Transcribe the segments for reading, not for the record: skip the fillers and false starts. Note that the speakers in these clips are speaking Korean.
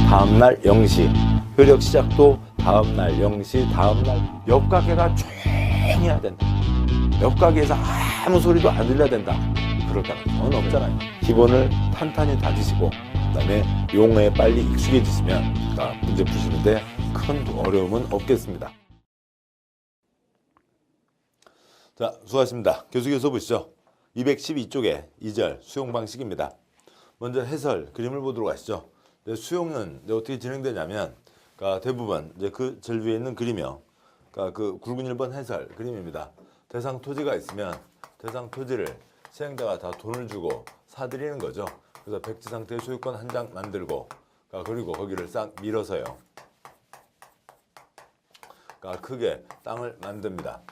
다음날 0시, 효력 시작도 다음날 0시, 다음날 옆 가게가 조용해야 된다. 옆 가게에서 아무 소리도 안 들려야 된다. 그럴 가능성은 없잖아요. 기본을 탄탄히 다지시고 그다음에 용어에 빨리 익숙해지시면 문제 푸시는데 큰 어려움은 없겠습니다. 자, 수고하셨습니다. 계속해서 보시죠. 212쪽에 2절 수용 방식입니다. 먼저 해설 그림을 보도록 하시죠. 수용은 어떻게 진행되냐면 대부분 이제 그 절 위에 있는 그림이요. 그 굵은 1번 해설 그림입니다. 대상 토지가 있으면 대상 토지를 시행자가 다 돈을 주고 사들이는 거죠. 그래서 백지 상태의 소유권 한 장 만들고 그리고 거기를 싹 밀어서요. 크게 땅을 만듭니다.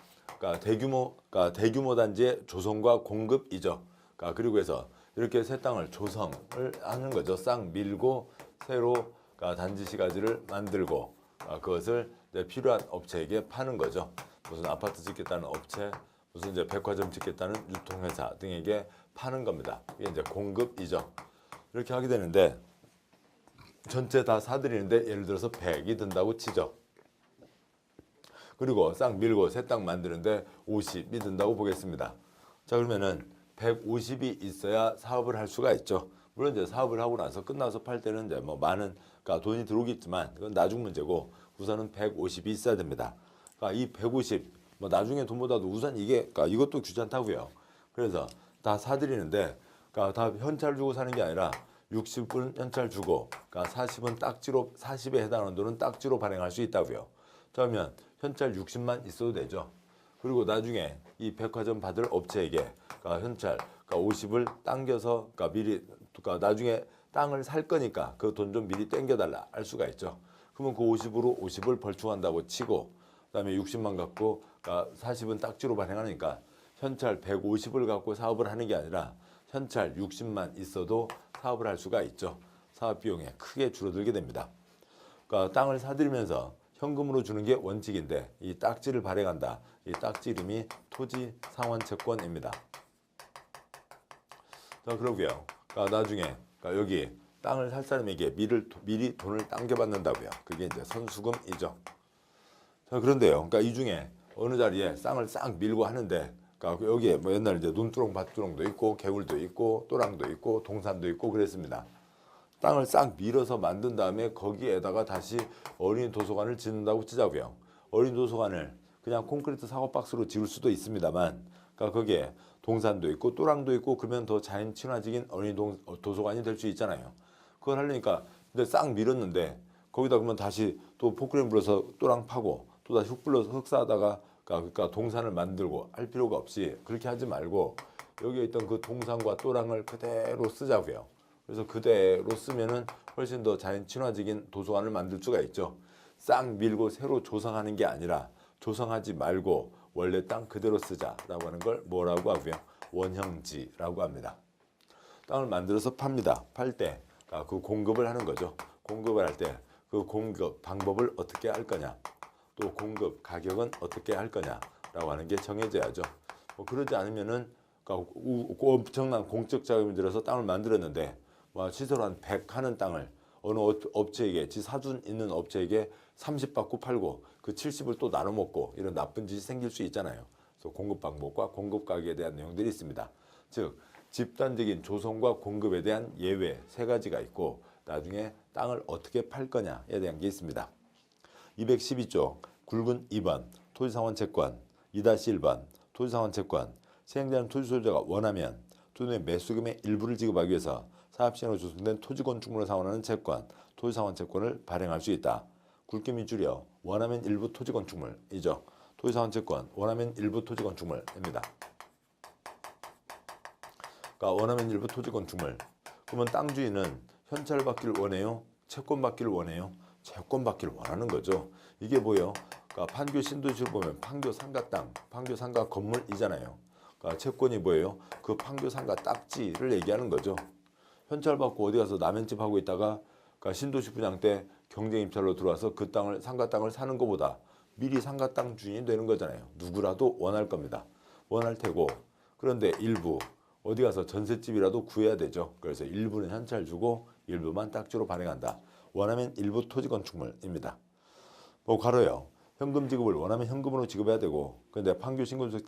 대규모 단지의 조성과 공급이죠. 그리고 해서 이렇게 새 땅을 조성을 하는 거죠. 싹 밀고 새로 단지 시가지를 만들고 그것을 필요한 업체에게 파는 거죠. 무슨 아파트 짓겠다는 업체, 무슨 이제 백화점 짓겠다는 유통회사 등에게 파는 겁니다. 이게 이제 공급이죠. 이렇게 하게 되는데 전체 다 사들이는데 예를 들어서 100이 든다고 치죠. 그리고 싹 밀고 새 땅 만드는데 50이 든다고 보겠습니다. 자, 그러면은 150이 있어야 사업을 할 수가 있죠. 물론 이제 사업을 하고 나서 끝나서 팔 때는 이제 뭐 많은 돈이 들어오겠지만 그건 나중 문제고 우선은 150이 있어야 됩니다. 이 150 뭐 나중에 돈보다도 우선 이게 이것도 귀찮다고요. 그래서 다 사들이는데 다 현찰 주고 사는 게 아니라 60은 현찰 주고 40은 딱지로 40에 해당하는 돈은 딱지로 발행할 수 있다고요. 자, 그러면 현찰 60만 있어도 되죠. 그리고 나중에 이 백화점 받을 업체에게 현찰 50을 당겨서 미리 나중에 땅을 살 거니까 그 돈 좀 미리 땡겨달라 할 수가 있죠. 그러면 그 50으로 50을 벌충한다고 치고 그다음에 60만 갖고 40은 딱지로 발행하니까 현찰 150을 갖고 사업을 하는 게 아니라 현찰 60만 있어도 사업을 할 수가 있죠. 사업 비용이 크게 줄어들게 됩니다. 땅을 사들이면서 현금으로 주는 게 원칙인데 이 딱지를 발행한다. 이 딱지 이름이 토지상환채권입니다. 자, 그러고요. 나중에 여기 땅을 살 사람에게 미리 돈을 당겨받는다고요. 그게 이제 선수금이죠. 자, 그런데요. 이 중에 어느 자리에 쌍을 싹 밀고 하는데 여기에 뭐 옛날 이제 논두렁 밭두렁도 있고 개울도 있고 또랑도 있고 동산도 있고 그랬습니다. 땅을 싹 밀어서 만든 다음에 거기에다가 다시 어린이 도서관을 짓는다고 치자고요. 어린이 도서관을 그냥 콘크리트 사과박스로 지을 수도 있습니다만 거기에 동산도 있고 또랑도 있고 그러면 더 자연 친화적인 어린이 도서관이 될 수 있잖아요. 그걸 하려니까 근데 싹 밀었는데 거기다 그러면 다시 또 포크레인 불어서 또랑 파고 또 다시 흙 불러서 흙 쌓다가 그러니까 동산을 만들고 할 필요가 없이 그렇게 하지 말고 여기에 있던 그 동산과 또랑을 그대로 쓰자고요. 그래서 그대로 쓰면은 훨씬 더 자연 친화적인 도서관을 만들 수가 있죠. 싹 밀고 새로 조성하는 게 아니라 조성하지 말고 원래 땅 그대로 쓰자라고 하는 걸 뭐라고 하고요? 원형지라고 합니다. 땅을 만들어서 팝니다. 팔 때 그 공급을 하는 거죠. 공급을 할 때 그 공급 방법을 어떻게 할 거냐, 또 공급 가격은 어떻게 할 거냐라고 하는 게 정해져야죠. 그러지 않으면은 엄청난 공적 자금이 들어서 땅을 만들었는데 시설 한 100 하는 땅을 어느 업체에게 사준 있는 업체에게 30 받고 팔고 그 70을 또 나눠 먹고 이런 나쁜 짓이 생길 수 있잖아요. 그래서 공급 방법과 공급 가격에 대한 내용들이 있습니다. 즉 집단적인 조성과 공급에 대한 예외 3가지가 있고 나중에 땅을 어떻게 팔 거냐에 대한 게 있습니다. 212쪽 굵은 2번 토지상환채권 2-1번 토지상환채권 시행자는 토지소유자가 원하면 토지의 매수금의 일부를 지급하기 위해서 사업시행으로 조성된 토지건축물을 상환하는 채권 토지상환채권을 발행할 수 있다. 굵게 밑줄이요. 원하면 일부 토지건축물이죠. 토지상환채권 원하면 일부 토지건축물입니다. 원하면 일부 토지건축물. 그러면 땅 주인은 현찰 받기를 원해요? 채권 받기를 원해요? 채권 받기를 원하는 거죠. 이게 뭐예요? 판교 신도시를 보면 판교 상가 땅, 판교 상가 건물이잖아요. 채권이 뭐예요? 그 판교 상가 딱지를 얘기하는 거죠. 현찰 받고 어디 가서 라면집 하고 있다가 신도시 분양 때 경쟁 입찰로 들어와서 그 땅을 상가 땅을 사는 것보다 미리 상가 땅 주인이 되는 거잖아요. 누구라도 원할 겁니다. 원할 테고 그런데 일부 어디 가서 전셋집이라도 구해야 되죠. 그래서 일부는 현찰 주고 일부만 딱지로 발행한다. 원하면 일부 토지 건축물입니다. 뭐 가로요. 현금 지급을 원하면 현금으로 지급해야 되고, 근데 판교 신고시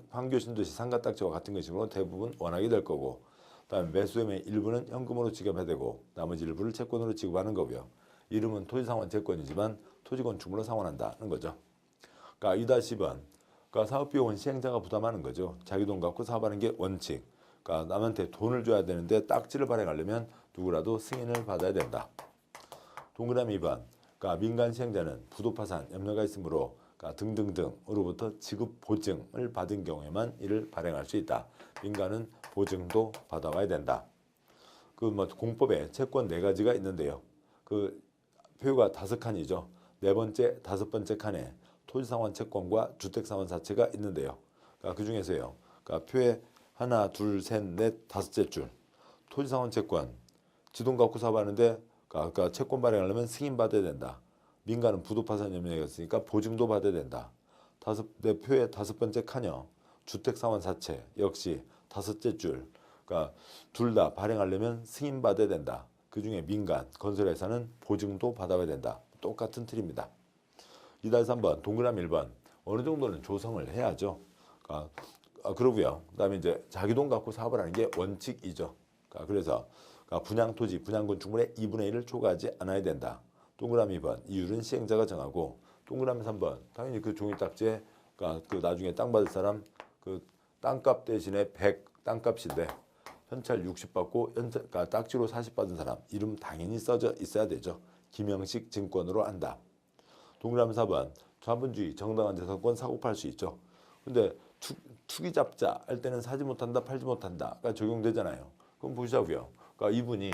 판교 신도시 상가 딱지와 같은 것이므로 대부분 원하게 될 거고, 그다음에 매수의 일부는 현금으로 지급해야 되고, 나머지 일부를 채권으로 지급하는 거고요. 이름은 토지상환 채권이지만 토지 건축물로 상환한다는 거죠. 그러니까 2-10번. 그러니까 사업비용은 시행자가 부담하는 거죠. 자기 돈 갖고 사업하는 게 원칙. 그러니까 남한테 돈을 줘야 되는데 딱지를 발행하려면 누구라도 승인을 받아야 된다. 동그라미 2번. 그러니까 민간 시행자는 부도 파산 염려가 있으므로 그러니까 등등등으로부터 지급 보증을 받은 경우에만 이를 발행할 수 있다. 민간은 보증도 받아와야 된다. 그 뭐 공법에 채권 4가지가 있는데요. 그 표가 5칸이죠. 네 번째, 5번째 칸에 토지상환 채권과 주택상환 자체가 있는데요. 그러니까 그 중에서요. 그러니까 표에 하나, 둘, 셋, 넷, 5째 줄. 토지상환 채권. 지돈 갖고 사업하는데 그러니까 채권 발행하려면 승인 받아야 된다. 민간은 부도 파산 염려가 있으니까 보증도 받아야 된다. 내 표의 5번째 칸이요. 주택상환 사채 역시 5째 줄. 그러니까 둘 다 발행하려면 승인 받아야 된다. 그 중에 민간, 건설회사는 보증도 받아야 된다. 똑같은 틀입니다. 2-3번, 동그라미 1번. 어느 정도는 조성을 해야죠. 그러고요. 그 다음에 이제 자기 돈 갖고 사업을 하는 게 원칙이죠. 그래서 분양 토지, 분양 건축물의 2분의 1을 초과하지 않아야 된다. 동그라미 2번, 이율은 시행자가 정하고, 동그라미 3번, 당연히 그 종이 딱지에 그 나중에 땅 받을 사람 그 땅값 대신에 100 땅값인데 현찰 60 받고 딱지로 40 받은 사람 이름 당연히 써져 있어야 되죠. 김영식 증권으로 한다. 동그라미 4번, 자본주의 정당한 재산권 사고 팔 수 있죠. 근데 투기잡자 할 때는 사지 못한다, 팔지 못한다가 적용되잖아요. 그럼 보자고요. 그러니까 이분이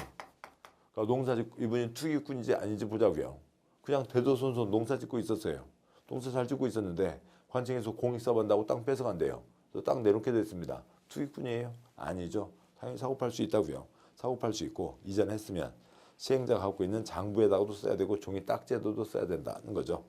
이분이 투기꾼인지 아닌지 보자고요. 그냥 대도손손 농사 짓고 있었어요. 농사 잘 짓고 있었는데 관청에서 공익사업 한다고 땅 뺏어간대요. 그래서 땅 내놓게 됐습니다. 투기꾼이에요? 아니죠. 당연히 사고 팔 수 있다고요. 사고 팔 수 있고 이전했으면 시행자가 갖고 있는 장부에다가도 써야 되고 종이 딱지에도 써야 된다는 거죠.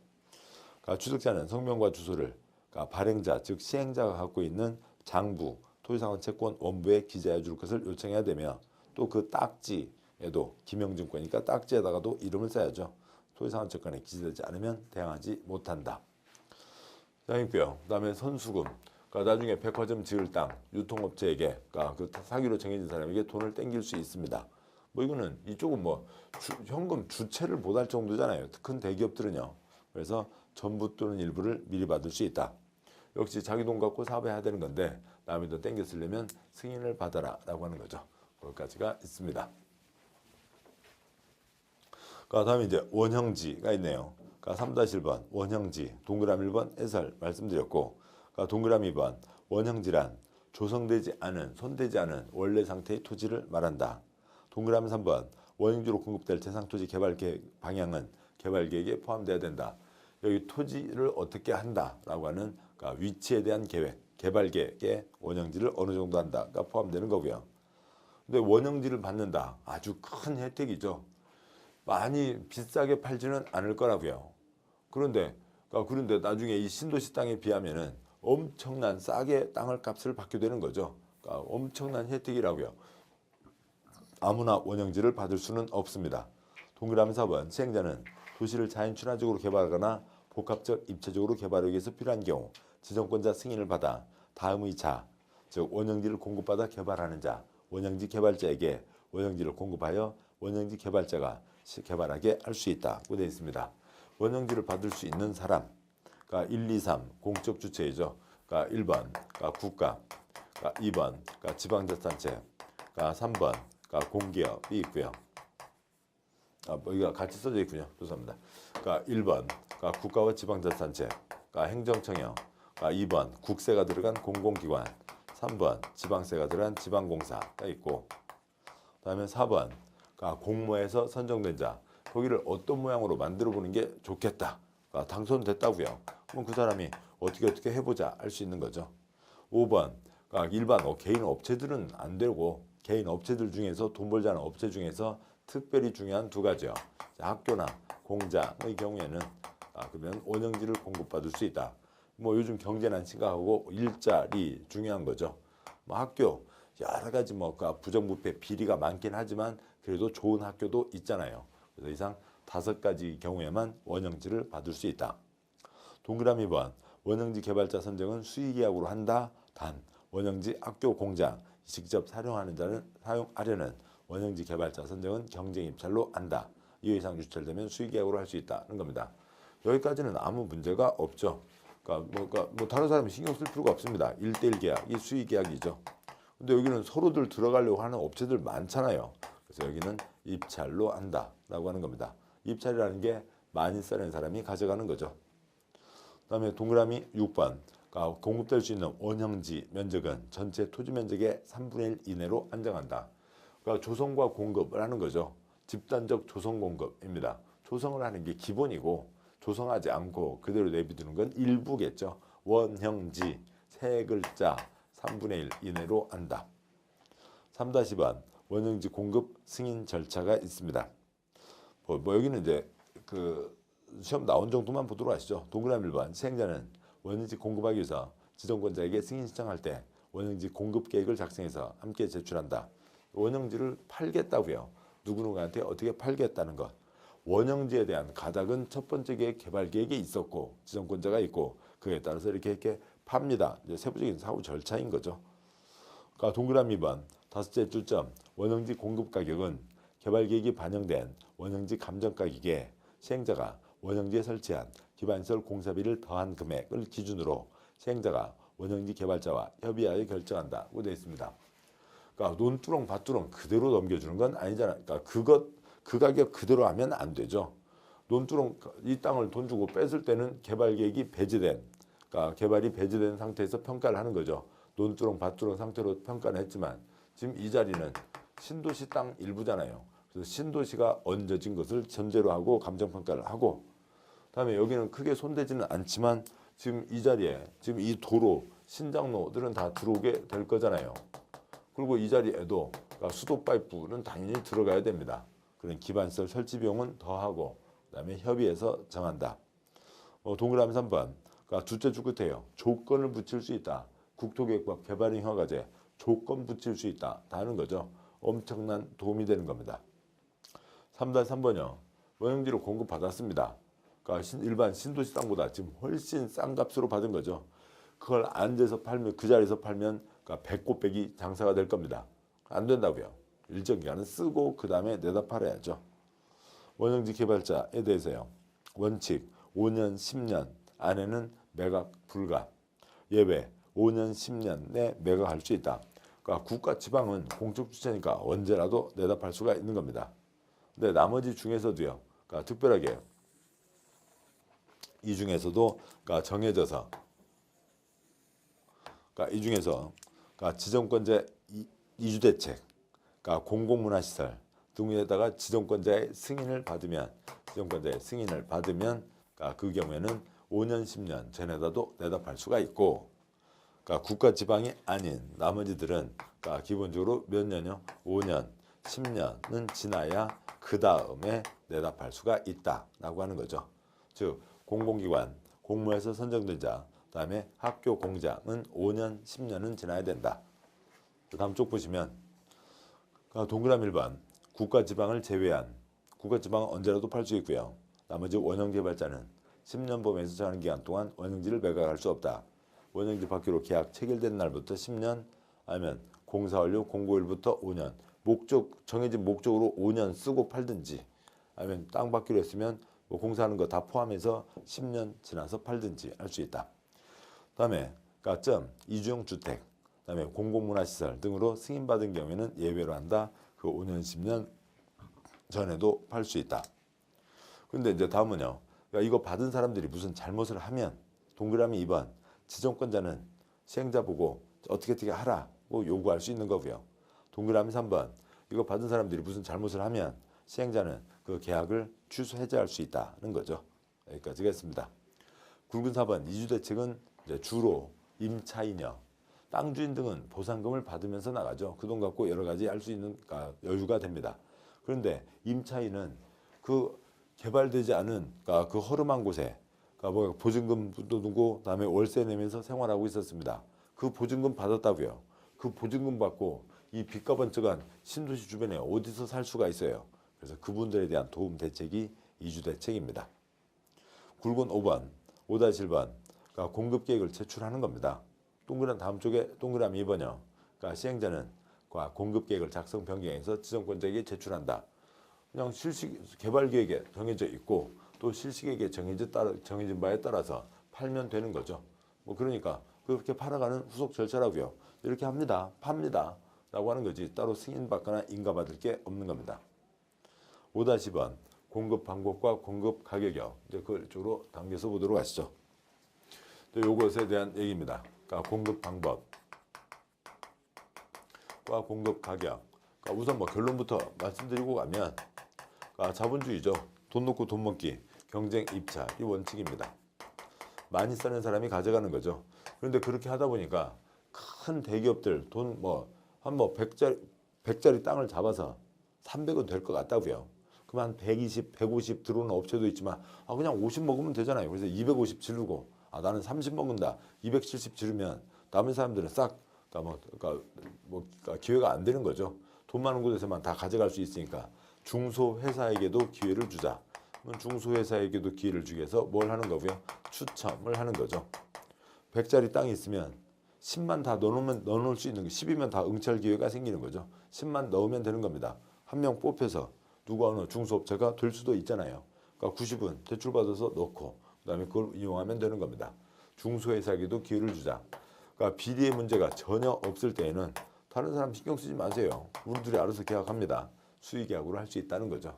그러니까 취득자는 성명과 주소를 그러니까 발행자 즉 시행자가 갖고 있는 장부, 토지상환 채권 원부에 기재해 줄 것을 요청해야 되며 또 그 딱지에도 김영증권이니까 딱지에다가도 이름을 써야죠. 토지상환 채권에 기재되지 않으면 대항하지 못한다. 있고요. 그다음에 선수금. 그러니까 나중에 백화점 지을 땅 유통업체에게 그러니까 그 사기로 정해진 사람에게 돈을 땡길 수 있습니다. 뭐 이거는 이쪽은 뭐 현금 주체를 못할 정도잖아요. 큰 대기업들은요. 그래서 전부 또는 일부를 미리 받을 수 있다. 역시 자기 돈 갖고 사업해야 되는 건데 남의 돈 땡겨 쓰려면 승인을 받아라 라고 하는 거죠. 거기까지가 있습니다. 다음에 이제 원형지가 있네요. 3-1번 원형지 동그라미 1번 해설 말씀드렸고 동그라미 2번 원형지란 조성되지 않은 손대지 않은 원래 상태의 토지를 말한다. 동그라미 3번 원형지로 공급될 재상토지 개발 계획 방향은 개발 계획에 포함되어야 된다. 여기 토지를 어떻게 한다라고 하는 위치에 대한 계획, 개발 계획에 원형지를 어느 정도 한다가 포함되는 거고요. 근데 원형지를 받는다. 아주 큰 혜택이죠. 많이 비싸게 팔지는 않을 거라고요. 그런데 나중에 이 신도시 땅에 비하면은 엄청난 싸게 땅을 값을 받게 되는 거죠. 엄청난 혜택이라고요. 아무나 원형지를 받을 수는 없습니다. 동그라미 4번 시행자는 도시를 자연 친화적으로 개발하거나 복합적 입체적으로 개발하기 위해서 필요한 경우 지정권자 승인을 받아 다음의 자, 즉 원형지를 공급받아 개발하는 자, 원형지 개발자에게 원형지를 공급하여 원형지 개발자가 개발하게 할 수 있다고 되어 있습니다. 원형지를 받을 수 있는 사람, 1, 2, 3 공적 주체이죠. 1번 국가, 2번 지방자치단체, 3번 공기업이 있고요. 여기가 같이 써져 있군요. 죄송합니다. 1번 국가와 지방자치단체, 행정청이요. 2번 국세가 들어간 공공기관, 3번 지방세가 들어간 지방공사가 있고, 그다음에 4번 공모해서 선정된 자, 거기를 어떤 모양으로 만들어 보는 게 좋겠다. 당선됐다고요. 그럼 그 사람이 어떻게 해보자 할 수 있는 거죠. 5번 일반 개인 업체들은 안 되고 개인 업체들 중에서 돈 벌자는 업체 중에서 특별히 중요한 2가지요. 학교나 공장의 경우에는 그러면 원형지를 공급받을 수 있다. 뭐 요즘 경제난 심각하고 일자리 중요한 거죠. 학교 여러 가지 뭐 부정부패 비리가 많긴 하지만 그래도 좋은 학교도 있잖아요. 그래서 이상 5가지 경우에만 원형지를 받을 수 있다. 동그라미 번 원형지 개발자 선정은 수의계약으로 한다. 단 원형지 학교 공장 직접 사용하려는 원형지 개발자 선정은 경쟁 입찰로 한다. 이유 이상 유찰되면 수의계약으로 할 수 있다는 겁니다. 여기까지는 아무 문제가 없죠. 뭐 다른 사람이 신경 쓸 필요가 없습니다. 1대1 계약, 이 수의계약이죠. 근데 여기는 서로들 들어가려고 하는 업체들 많잖아요. 그래서 여기는 입찰로 한다라고 하는 겁니다. 입찰이라는 게 많이 쓰는 사람이 가져가는 거죠. 그다음에 동그라미 6번 공급될 수 있는 원형지 면적은 전체 토지 면적의 3분의 1 이내로 안정한다. 그러니까 조성과 공급을 하는 거죠. 집단적 조성 공급입니다. 조성을 하는 게 기본이고 조성하지 않고 그대로 내비두는 건 일부겠죠. 원형지 세 글자 3분의 1 이내로 한다. 3-번 원형지 공급 승인 절차가 있습니다. 뭐 여기는 이제 그 시험 나온 정도만 보도록 하시죠. 동그라미 1번 시행자는 원형지 공급하기 위해서 지정권자에게 승인 신청할 때 원형지 공급 계획을 작성해서 함께 제출한다. 원형지를 팔겠다고요. 누구누구한테 어떻게 팔겠다는 것. 원형지에 대한 가닥은 첫 번째 개발 계획에 있었고 지정권자가 있고 그에 따라서 이렇게 팝니다. 이제 세부적인 사후 절차인 거죠. 그러니까 동그라미 2번 5째 주점 원형지 공급 가격은 개발 계획이 반영된 원형지 감정 가격에 시행자가 원형지에 설치한 기반시설 공사비를 더한 금액을 기준으로 시행자가 원형지 개발자와 협의하여 결정한다고 되어 있습니다. 그러니까 논두렁 밭두렁 그대로 넘겨주는 건 아니잖아요. 그러니까 그 가격 그대로 하면 안 되죠. 논두렁 이 땅을 돈 주고 뺐을 때는 개발 계획이 배제된, 그러니까 개발이 배제된 상태에서 평가를 하는 거죠. 논두렁 밭두렁 상태로 평가를 했지만 지금 이 자리는 신도시 땅 일부잖아요. 그래서 신도시가 얹어진 것을 전제로 하고 감정평가를 하고 그다음에 여기는 크게 손대지는 않지만 지금 이 자리에 지금 이 도로 신장로들은 다 들어오게 될 거잖아요. 그리고 이 자리에도 그러니까 수도 파이프는 당연히 들어가야 됩니다. 그런 기반시설 설치 비용은 더하고 그다음에 협의해서 정한다. 동그라미 3번 그러니까 둘째 줄 끝에요. 조건을 붙일 수 있다. 국토계획법 개발인 허가제 조건 붙일 수 있다. 다 하는 거죠. 엄청난 도움이 되는 겁니다. 3-3번이요. 원형지를 공급받았습니다. 그러니까 일반 신도시 땅보다 지금 훨씬 싼 값으로 받은 거죠. 그걸 앉아서 팔면 그 자리에서 팔면 그러니까 배꼽배기 장사가 될 겁니다. 안 된다고요. 일정 기간은 쓰고 그 다음에 내다 팔아야죠. 원형지 개발자에 대해서요. 원칙 5년 10년 안에는 매각 불가. 예외 5년 10년 내 매각할 수 있다. 그러니까 국가 지방은 공적 주체니까 언제라도 내다 팔 수가 있는 겁니다. 근데 나머지 중에서도요. 그러니까 특별하게 이 중에서도 그러니까 정해져서 그러니까 이 중에서 그러니까 지정권자 이주대책, 그러니까 공공문화시설 등에다가 지정권자의 승인을 받으면 그러니까 그 경우에는 5년 10년 전에다도 내다 팔 수가 있고 그러니까 국가 지방이 아닌 나머지들은 그러니까 기본적으로 몇 년요? 5년, 10년은 지나야 그 다음에 내다 팔 수가 있다라고 하는 거죠. 즉 공공기관, 공무원에서 선정된 자, 그다음에 학교 공장은 5년, 10년은 지나야 된다. 다음 쪽 보시면 동그라미 1번 국가 지방을 제외한 국가 지방은 언제라도 팔 수 있고요. 나머지 원형 개발자는 10년 범위에서 정하는 기간 동안 원형지를 매각할 수 없다. 원형지 받기로 계약 체결된 날부터 10년 아니면 공사 완료 공고일부터 5년 정해진 목적으로 5년 쓰고 팔든지 아니면 땅 받기로 했으면 뭐 공사하는 거 다 포함해서 10년 지나서 팔든지 할 수 있다. 그다음에 가점 이주용 주택, 그다음에 공공문화시설 등으로 승인받은 경우에는 예외로 한다. 그 5년 10년 전에도 팔 수 있다. 근데 이제 다음은요. 그러니까 이거 받은 사람들이 무슨 잘못을 하면 동그라미 2번 지정권자는 시행자 보고 어떻게 하라고 요구할 수 있는 거고요. 동그라미 3번 이거 받은 사람들이 무슨 잘못을 하면 시행자는 그 계약을 취소 해제할 수 있다는 거죠. 여기까지겠습니다. 굵은 4번 이주대책은 이제 주로 임차인이요. 땅 주인 등은 보상금을 받으면서 나가죠. 그 돈 갖고 여러 가지 할 수 있는 여유가 됩니다. 그런데 임차인은 그 개발되지 않은 그 허름한 곳에 뭐 보증금도 두고 그다음에 월세 내면서 생활하고 있었습니다. 그 보증금 받았다고요. 그 보증금 받고 이 빚과 번쩍한 신도시 주변에 어디서 살 수가 있어요. 그래서 그분들에 대한 도움 대책이 이주 대책입니다. 굵은 5번, 5-1번 그러니까 공급 계획을 제출하는 겁니다. 동그란 다음 쪽에 동그라미 2번이요. 그러니까 시행자는 공급 계획을 작성 변경해서 지정권자에게 제출한다. 그냥 실시 개발 계획에 정해져 있고 또 실시 계획에 정해진 바에 따라서 팔면 되는 거죠. 뭐 그러니까 그렇게 팔아가는 후속 절차라고요. 이렇게 합니다. 팝니다. 라고 하는 거지. 따로 승인받거나 인가받을 게 없는 겁니다. 5-10번 공급 방법과 공급 가격이요. 이제 그걸 쪽으로 당겨서 보도록 하시죠. 요것에 대한 얘기입니다. 그러니까 공급 방법과 공급 가격. 그러니까 우선 뭐 결론부터 말씀드리고 가면 자본주의죠. 돈 놓고 돈 먹기, 경쟁 입찰 이 원칙입니다. 많이 쓰는 사람이 가져가는 거죠. 그런데 그렇게 하다 보니까 큰 대기업들 돈 한 100짜리 땅을 잡아서 300은 될 것 같다고요. 그럼 한 120, 150 들어오는 업체도 있지만 그냥 50 먹으면 되잖아요. 그래서 250 지르고 나는 30 먹는다. 270 지르면 남은 사람들은 싹 기회가 안 되는 거죠. 돈 많은 곳에서만 다 가져갈 수 있으니까 중소회사에게도 기회를 주자. 중소회사에게도 기회를 주기 위해서 뭘 하는 거고요? 추첨을 하는 거죠. 100짜리 땅이 있으면 10만 다 넣어놓을 수 있는 거 10이면 다 응찰 기회가 생기는 거죠. 10만 넣으면 되는 겁니다. 한 명 뽑혀서 누가 어느 중소업체가 될 수도 있잖아요. 그러니까 90은 대출받아서 넣고 그다음에 그걸 이용하면 되는 겁니다. 중소회사에게도 기회를 주자. 그러니까 비리의 문제가 전혀 없을 때에는 다른 사람 신경 쓰지 마세요. 우리들이 알아서 계약합니다. 수의 계약으로 할 수 있다는 거죠.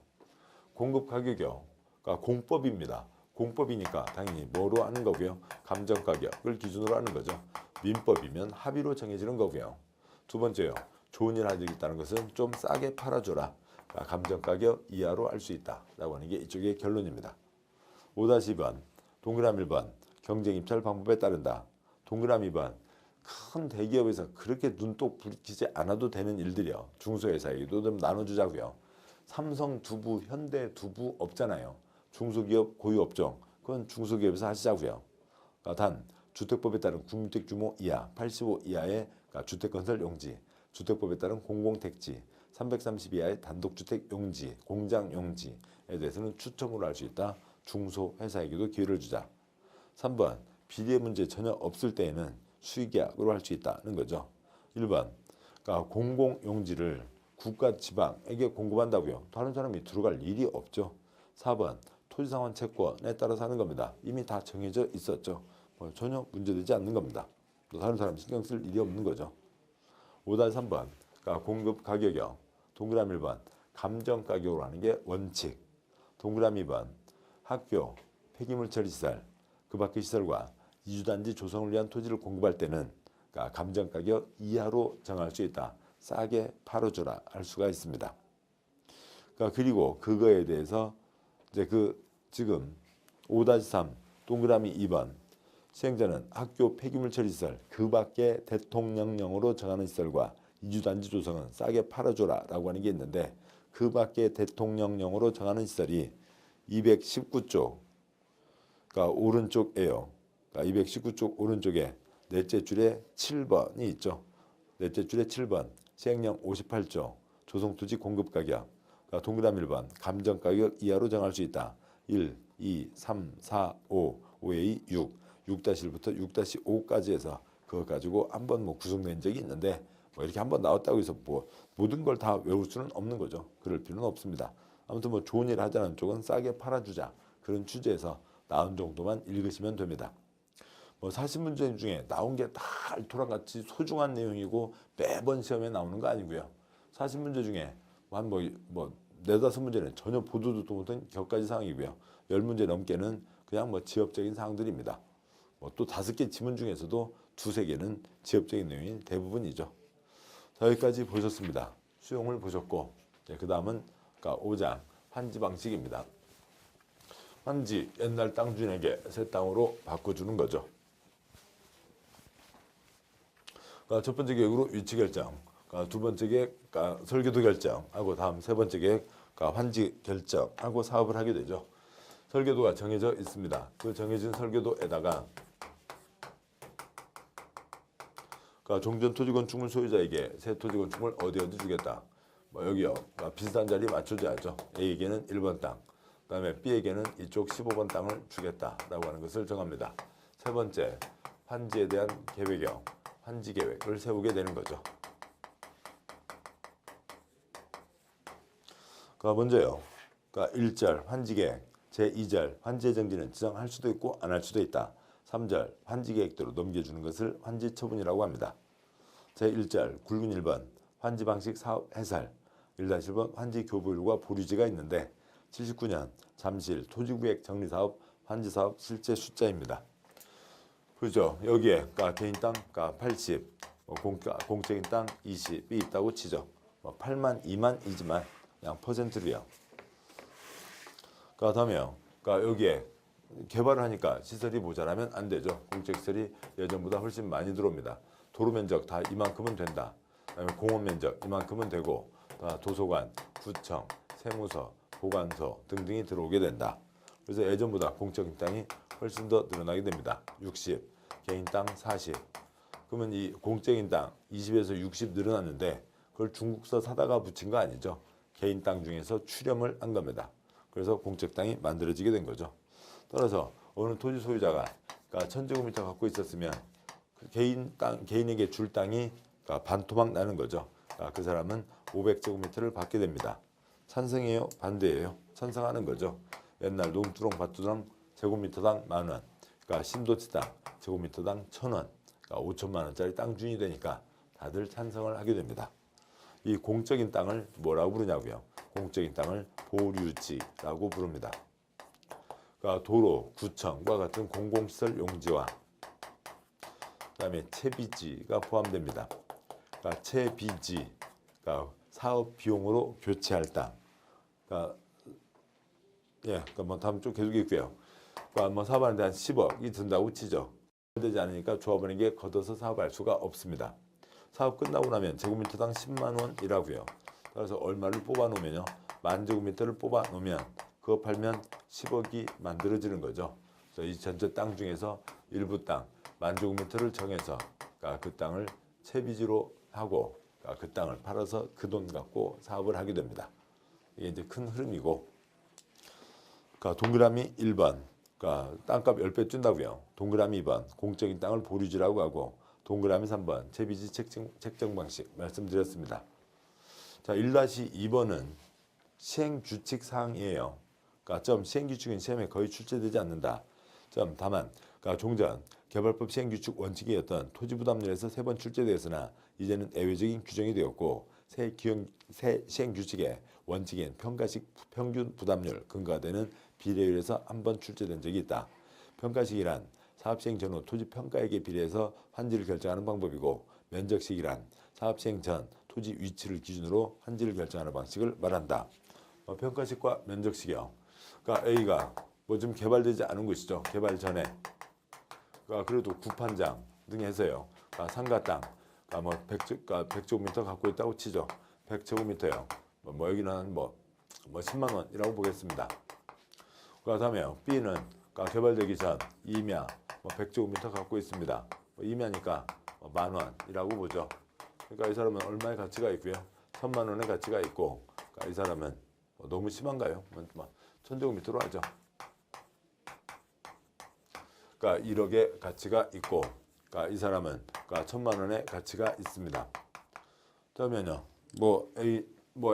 공급 가격이요. 그러니까 공법입니다. 공법이니까 당연히 뭐로 하는 거고요. 감정 가격을 기준으로 하는 거죠. 민법이면 합의로 정해지는 거고요. 두 번째요. 좋은 일 하겠다는 것은 좀 싸게 팔아줘라. 감정 가격 이하로 할 수 있다라고 하는 게 이쪽의 결론입니다. 5-2번 동그라미 1번 경쟁 입찰 방법에 따른다. 동그라미 2번 큰 대기업에서 그렇게 눈독 부리지 않아도 되는 일들이요. 중소회사에게도 좀 나눠주자고요. 삼성 두부, 현대 두부 없잖아요. 중소기업 고유업종 그건 중소기업에서 하시자고요. 단 주택법에 따른 국민주택 규모 이하 85 이하의 주택건설 용지, 주택법에 따른 공공택지 330 이하의 단독주택 용지, 공장 용지에 대해서는 추첨으로 할 수 있다. 중소회사에게도 기회를 주자. 3번 비리의 문제 전혀 없을 때에는 수의계약으로 할 수 있다는 거죠. 1번 그러니까 공공용지를 국가 지방에게 공급한다고요. 다른 사람이 들어갈 일이 없죠. 4번 토지상환 채권에 따라서 하는 겁니다. 이미 다 정해져 있었죠. 전혀 문제되지 않는 겁니다. 다른 사람 신경 쓸 일이 없는 거죠. 5-3번 그러니까 공급 가격이요. 동그라미 1번 감정 가격으로 하는 게 원칙. 동그라미 2번 학교, 폐기물 처리 시설, 그 밖의 시설과 이주단지 조성을 위한 토지를 공급할 때는 그러니까 감정 가격 이하로 정할 수 있다. 싸게 팔아줘라 할 수가 있습니다. 그리고 그거에 대해서 이제 지금 5-3 동그라미 2번 시행자는 학교 폐기물 처리 시설 그 밖에 대통령령으로 정하는 시설과 이주단지 조성은 싸게 팔아줘라 라고 하는 게 있는데 그 밖에 대통령령으로 정하는 시설이 219쪽 그러니까 오른쪽에요. 그러니까 219쪽 오른쪽에 넷째 줄에 7번이 있죠. 넷째 줄에 7번 시행령 58조 조성토지 공급가격 그러니까 동그라미 1번 감정가격 이하로 정할 수 있다. 1, 2, 3, 4, 5, 5에 2, 6 6-1부터 6-5까지 해서 그거 가지고 한번 구성된 적이 있는데 이렇게 한번 나왔다고 해서 모든 걸 다 외울 수는 없는 거죠. 그럴 필요는 없습니다. 아무튼 좋은 일 하자는 쪽은 싸게 팔아주자 그런 취지에서 나온 정도만 읽으시면 됩니다. 40문제 중에 나온 게 다 알토란같이 소중한 내용이고 매번 시험에 나오는 거 아니고요. 40문제 중에 한 4-5문제는 전혀 보도도 못한 격가지 사항이고요. 10문제 넘게는 그냥 지엽적인 사항들입니다. 또 5개 지문 중에서도 2-3개는 지엽적인 내용이 대부분이죠. 자, 여기까지 보셨습니다. 수용을 보셨고 그 다음은 5장 환지 방식입니다. 환지 옛날 땅 주인에게 새 땅으로 바꿔주는 거죠. 첫 번째 계획으로 위치 결정, 두 번째 계획 설계도 결정하고 다음 세 번째 계획 환지 결정하고 사업을 하게 되죠. 설계도가 정해져 있습니다. 그 정해진 설계도에다가 그러니까 종전 토지 건축물 소유자에게 새 토지 건축물 어디 주겠다. 뭐 여기요. 그러니까 비슷한 자리 맞춰줘야죠. A에게는 1번 땅, 그다음에 B에게는 이쪽 15번 땅을 주겠다라고 하는 것을 정합니다. 세 번째, 환지에 대한 계획형, 환지 계획을 세우게 되는 거죠. 그러니까 먼저요. 그러니까 1절 환지 계획, 제2절 환지의 정지는 지정할 수도 있고 안 할 수도 있다. 3절 환지 계획대로 넘겨주는 것을 환지 처분이라고 합니다. 제1절 굵은 1번 환지 방식 사업 해설, 1-1번 환지 교부일과 보류지가 있는데 79년 잠실 토지구획 정리사업 환지사업 실제 숫자입니다. 그죠? 여기에 그러니까 개인 땅 그러니까 80, 공적인 땅 20이 있다고 치죠. 8만, 2만이지만 그냥 퍼센트로요. 그러니까 다음에요. 그러니까 여기에 개발을 하니까 시설이 모자라면 안 되죠. 공적시설이 예전보다 훨씬 많이 들어옵니다. 도로 면적 다 이만큼은 된다. 그다음에 공원 면적 이만큼은 되고 도서관, 구청, 세무서, 보관소 등등이 들어오게 된다. 그래서 예전보다 공적인 땅이 훨씬 더 늘어나게 됩니다. 60, 개인 땅 40. 그러면 이 공적인 땅 20에서 60 늘어났는데 그걸 중국서 사다가 붙인 거 아니죠. 개인 땅 중에서 출렴을 한 겁니다. 그래서 공적 땅이 만들어지게 된 거죠. 따라서 어느 토지 소유자가 그러니까 1000제곱미터 갖고 있었으면 그 개인에게 줄 땅이 그러니까 반토막 나는 거죠. 그러니까 그 사람은 500제곱미터를 받게 됩니다. 찬성이에요? 반대예요? 찬성하는 거죠. 옛날 농두렁 밭두렁 제곱미터당 10,000원, 그러니까 신도치 땅 제곱미터당 1,000원, 그러니까 5천만 원짜리 땅 주인이 되니까 다들 찬성을 하게 됩니다. 이 공적인 땅을 뭐라고 부르냐고요? 공적인 땅을 보류지라고 부릅니다. 그러니까 도로, 구청과 같은 공공시설 용지와 그다음에 채비지가 포함됩니다. 그러니까 채비지, 그러니까 사업 비용으로 교체할 땅. 그러니까 그러니까 뭐 다음 쭉 계속 있고요. 그러니까 뭐 사업하는데 한 10억이 든다고 치죠. 되지 않으니까 조합원에게 걷어서 사업할 수가 없습니다. 사업 끝나고 나면 제곱미터당 10만 원이라고요. 그래서 얼마를 뽑아 놓으면요, 10,000제곱미터를 뽑아 놓으면 그거 팔면 10억이 만들어지는 거죠. 그래서 이 전체 땅 중에서 일부 땅 10,000제곱미터를 정해서 그러니까 그 땅을 채비지로 하고 그러니까 그 땅을 팔아서 그 돈 갖고 사업을 하게 됩니다. 이게 이제 큰 흐름이고, 그러니까 동그라미 1번, 그러니까 땅값 10배 준다고요. 동그라미 2번, 공적인 땅을 보류지라고 하고, 동그라미 3번, 채비지 책정 방식 말씀드렸습니다. 자, 1-2번은 시행규칙 사항이에요. 그러니까 시행규칙은 시험에 거의 출제되지 않는다. 다만 그러니까 종전 개발법 시행규칙 원칙이었던 토지부담률에서 3번 출제되었으나 이제는 예외적인 규정이 되었고, 새 시행규칙의 원칙인 평가식 평균 부담률 근거가 되는 비례율에서 한 번 출제된 적이 있다. 평가식이란 사업시행 전후 토지 평가액에 비례해서 환지를 결정하는 방법이고, 면적식이란 사업시행 전 토지 위치를 기준으로 환지를 결정하는 방식을 말한다. 평가식과 면적식이요. 그러니까 A가 뭐 좀 개발되지 않은 곳이죠. 개발 전에. 그러니까 그래도 구판장 등 해서요. 그러니까 상가 땅, 그러니까 뭐 100제곱미터 갖고 있다고 치죠. 100제곱미터요. 뭐 여기는 뭐 10만 원이라고 보겠습니다. 그다음에요. B는 그러니까 개발되기 전 임야 100제곱미터 갖고 있습니다. 임야니까 10,000원이라고 보죠. 그러니까 이 사람은 얼마의 가치가 있고요? 1,000만 원의 가치가 있고, 그러니까 이 사람은 너무 심한가요? 1,000제곱미터로 하죠. 그러니까 1억의 가치가 있고, 그러니까 이 사람은 그러니까 1,000만 원의 가치가 있습니다. 그러면요,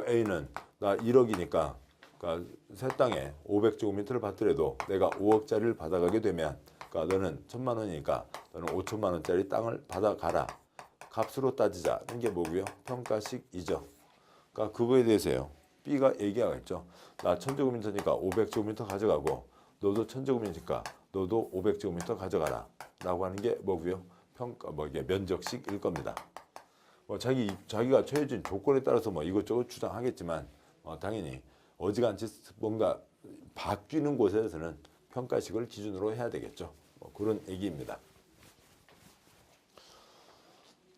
A는 나 1억이니까 그러니까 새 땅에 500제곱미터를 받더라도 내가 5억짜리를 받아가게 되면, 그러니까 너는 1,000만 원이니까 너는 5천만 원짜리 땅을 받아가라. 값으로 따지자는 게 뭐고요? 평가식이죠. 그러니까 그거에 대해서요, B가 얘기하겠죠. 나 1,000제곱미터니까 500제곱미터 가져가고, 너도 1,000제곱미터니까 너도 500제곱미터 가져가라. 라고 하는 게 뭐고요? 이게 면적식일 겁니다. 자기가 처해진 조건에 따라서 이것저것 주장하겠지만, 당연히 어지간치 뭔가 바뀌는 곳에서는 평가식을 기준으로 해야 되겠죠. 그런 얘기입니다.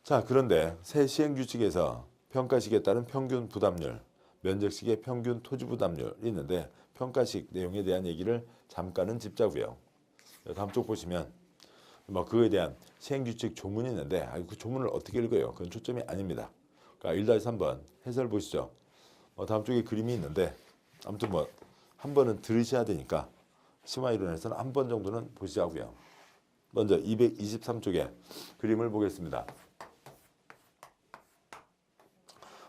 자, 그런데 새 시행규칙에서 평가식에 따른 평균 부담률, 면적식의 평균 토지 부담률이 있는데, 평가식 내용에 대한 얘기를 잠깐은 짚자고요. 다음 쪽 보시면 뭐 그거에 대한 시행규칙 조문이 있는데 그 조문을 어떻게 읽어요? 그건 초점이 아닙니다. 그러니까 1-3번 해설 보시죠. 다음 쪽에 그림이 있는데 아무튼 뭐 한 번은 들으셔야 되니까 심화 이론에서는 한 번 정도는 보시자고요. 먼저 223쪽에 그림을 보겠습니다.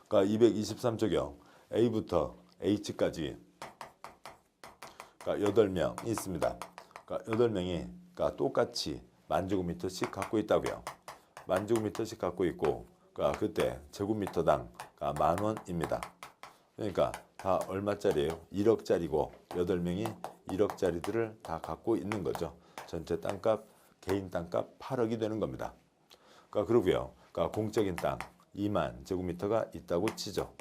그러니까 223쪽이요. A부터 H까지 그러니까 8명이 있습니다. 그러니까 8명이 그러니까 똑같이 10,000제곱미터씩 갖고 있다고요. 10,000제곱미터씩 갖고 있고 그러니까 그때 제곱미터당 그러니까 10,000원입니다. 그러니까 다 얼마짜리예요? 1억짜리고 8명이 1억짜리들을 다 갖고 있는 거죠. 전체 땅값, 개인 땅값 8억이 되는 겁니다. 그러니까 그러고요. 그러니까 공적인 땅 2만 제곱미터가 있다고 치죠.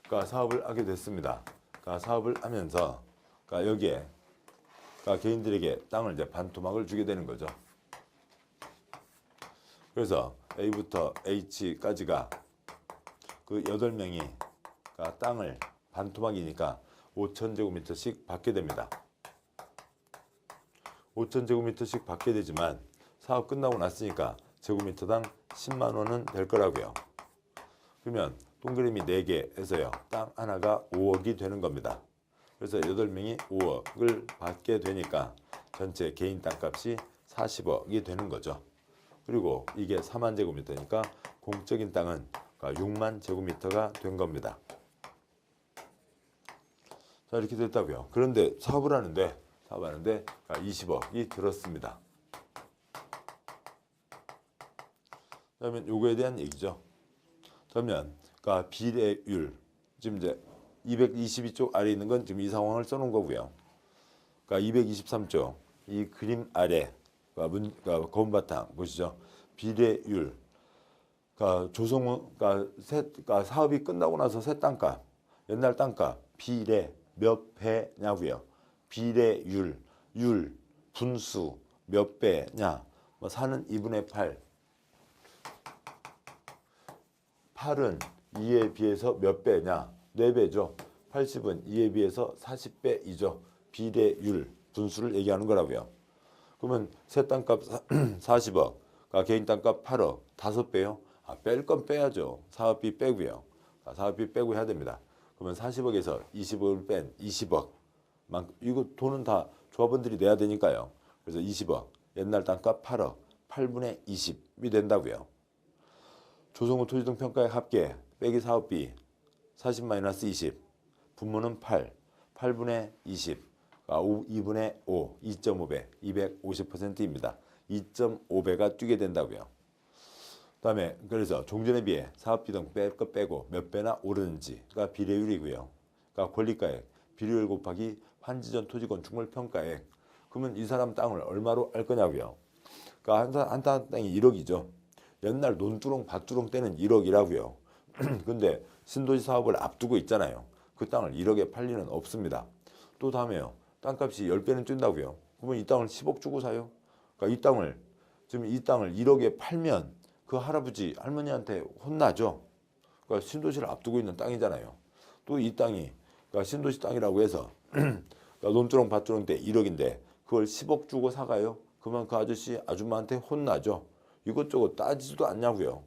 그러니까 사업을 하게 됐습니다. 그러니까 사업을 하면서 그러니까 여기에 그러니까 개인들에게 땅을 이제 반토막을 주게 되는 거죠. 그래서 A부터 H까지가 그 8명이 그러니까 땅을 반토막이니까 5,000제곱미터씩 받게 됩니다. 5,000제곱미터씩 받게 되지만 사업 끝나고 났으니까 제곱미터당 10만 원은 될 거라고요. 그러면 동그라미 4개에서요. 땅 하나가 5억이 되는 겁니다. 그래서 8명이 5억을 받게 되니까 전체 개인 땅값이 40억이 되는 거죠. 그리고 이게 4만 제곱미터니까 공적인 땅은 6만 제곱미터가 된 겁니다. 자, 이렇게 됐다고요. 그런데 사업을 하는데 20억이 들었습니다. 그러면 요거에 대한 얘기죠. 그러면 그러니까 비례율 지금 이제 222쪽 아래 있는 건 지금 이 상황을 써놓은 거고요. 그러니까 223쪽 이 그림 아래 그러니까 검은 바탕 보시죠. 비례율 그러니까 그러니까 사업이 끝나고 나서 새 땅값 옛날 땅값 비례 몇 배냐고요. 비례율 율 분수 몇 배냐. 뭐 4는 2분의 8 8은 2에 비해서 몇 배냐? 4배죠. 80은 2에 비해서 40배이죠. 비례율, 분수를 얘기하는 거라고요. 그러면 새 땅값 40억, 개인 땅값 8억, 5배요? 뺄 건 빼야죠. 사업비 빼고요. 사업비 빼고 해야 됩니다. 그러면 40억에서 20억을 뺀 20억. 이거 돈은 다 조합원들이 내야 되니까요. 그래서 20억, 옛날 땅값 8억, 8분의 20이 된다고요. 조성호 토지등 평가액 합계 빼기 사업비 40-20 분모는 8분의 20 2분의 5 2.5배 250%입니다. 2.5배가 뛰게 된다고요. 그다음에 그래서 종전에 비해 사업비 등 뺄 것 빼고 몇 배나 오르는지가 비례율이고요. 그러니까 권리가액 비례율 곱하기 환지전 토지 건축물 평가액. 그러면 이 사람 땅을 얼마로 할 거냐고요. 그러니까 한 땅이 1억이죠. 옛날 논두렁 밭두렁 때는 1억이라고요. 근데 신도시 사업을 앞두고 있잖아요. 그 땅을 1억에 팔 리는 없습니다. 또 다음에요. 땅값이 10배는 뛴다고요. 그러면 이 땅을 10억 주고 사요. 그러니까 지금 이 땅을 1억에 팔면 그 할아버지 할머니한테 혼나죠. 그러니까 신도시를 앞두고 있는 땅이잖아요. 또 이 땅이 그러니까 신도시 땅이라고 해서 그러니까 논두렁 밭두렁 때 1억인데 그걸 10억 주고 사가요. 그러면 그 아저씨 아줌마한테 혼나죠. 이것저것 따지지도 않냐고요.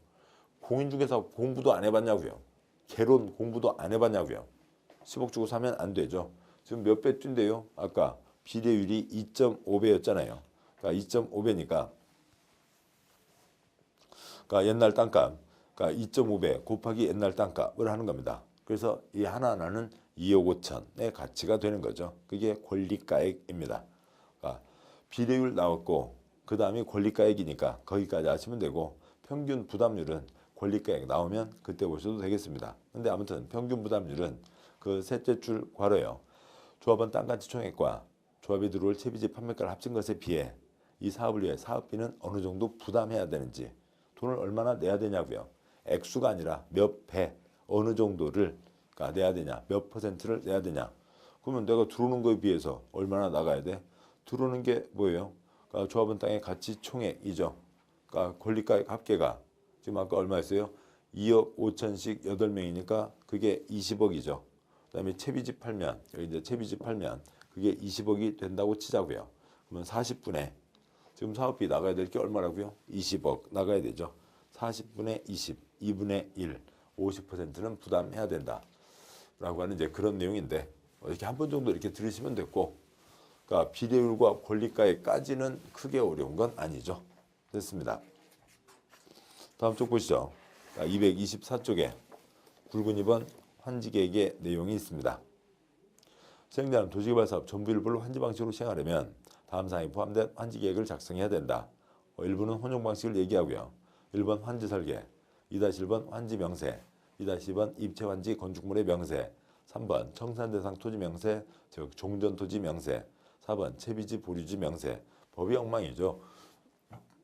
공인중개사 공부도 안 해봤냐고요. 개론 공부도 안 해봤냐고요. 10억 주고 사면 안 되죠. 지금 몇 배 뛴대요? 아까 비례율이 2.5배였잖아요. 그러니까 2.5배니까 그러니까 옛날 땅값 그러니까 2.5배 곱하기 옛날 땅값을 하는 겁니다. 그래서 이 하나하나는 2억 5천의 가치가 되는 거죠. 그게 권리가액입니다. 그러니까 비례율 나왔고 그 다음이 권리가액이니까 거기까지 하시면 되고 평균 부담률은 권리가액 나오면 그때 보셔도 되겠습니다. 근데 아무튼 평균 부담률은 그 셋째 줄 괄호요. 조합원 땅가치 총액과 조합이 들어올 채비지 판매가를 합친 것에 비해 이 사업을 위해 사업비는 어느 정도 부담해야 되는지 돈을 얼마나 내야 되냐고요. 액수가 아니라 몇 배 어느 정도를 내야 되냐 몇 퍼센트를 내야 되냐. 그러면 내가 들어오는 거에 비해서 얼마나 나가야 돼? 들어오는 게 뭐예요? 그러니까 조합원 땅의 가치 총액이죠. 그러니까 권리가액 합계가 지금 아까 얼마였어요? 2억 5천씩 8명이니까 그게 20억이죠. 그다음에 채비지 팔면 여기 이제 채비지 팔면 그게 20억이 된다고 치자고요. 그러면 40분의 지금 사업비 나가야 될 게 얼마라고요? 20억 나가야 되죠. 40분의 20, 2분의 1, 50%는 부담해야 된다. 라고 하는 이제 그런 내용인데 이렇게 한 번 정도 이렇게 들으시면 됐고, 그러니까 비례율과 권리가에까지는 크게 어려운 건 아니죠. 됐습니다. 다음 쪽 보시죠. 224쪽에 굵은 2번 환지계획의 내용이 있습니다. 시행자는 도시개발 사업 전부 일부를 환지 방식으로 시행하려면 다음 사항이 포함된 환지 계획을 작성해야 된다. 1번은 혼용 방식을 얘기하고요. 1번 환지 설계, 2-1번 환지 명세, 2-2번 입체 환지 건축물의 명세, 3번 청산 대상 토지 명세, 즉 종전 토지 명세, 4번 채비지 보류지 명세. 법이 엉망이죠.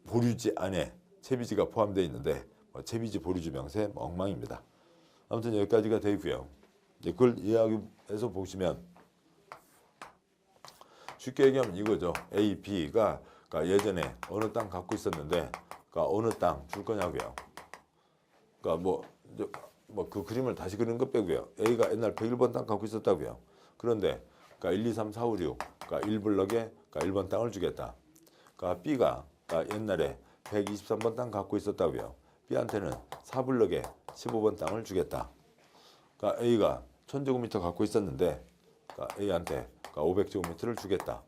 보류지 안에 채비지가 포함되어 있는데 채비지 보류지 명세 엉망입니다. 아무튼 여기까지가 되고요. 그걸 이해하기위해서 보시면 쉽게 얘기하면 이거죠. A, B가 예전에 어느 땅 갖고 있었는데 어느 땅 줄 거냐고요. 그러니까 그 그림을 다시 그리는 것 빼고요. A가 옛날 101번 땅 갖고 있었다고요. 그런데 1, 2, 3, 4, 5, 6 1블럭에 1번 땅을 주겠다. B가 옛날에 123번 땅 갖고 있었다고요. B한테는 4블럭에 15번 땅을 주겠다. A가 1000제곱미터 갖고 있었는데 A한테 500제곱미터를 주겠다.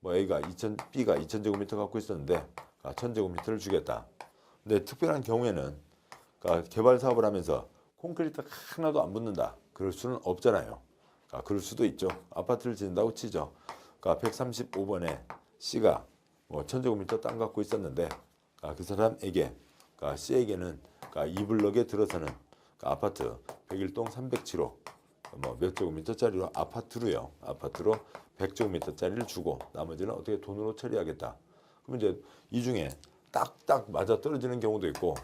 B가 2000제곱미터 갖고 있었는데 1000제곱미터를 주겠다. 근데 특별한 경우에는 개발 사업을 하면서 콘크리트 하나도 안 붙는다. 그럴 수는 없잖아요. 그럴 수도 있죠. 아파트를 짓는다고 치죠. 135번에 C가 1000제곱미터 땅 갖고 있었는데 그 사람에게 C에게는 2블럭에 들어서는 아파트 101동 307호 몇 제곱미터짜리로 아파트로 100제곱미터짜리를 주고 나머지는 어떻게 돈으로 처리하겠다. 그럼 이제 이 중에 딱딱 맞아 떨어지는 경우도 있고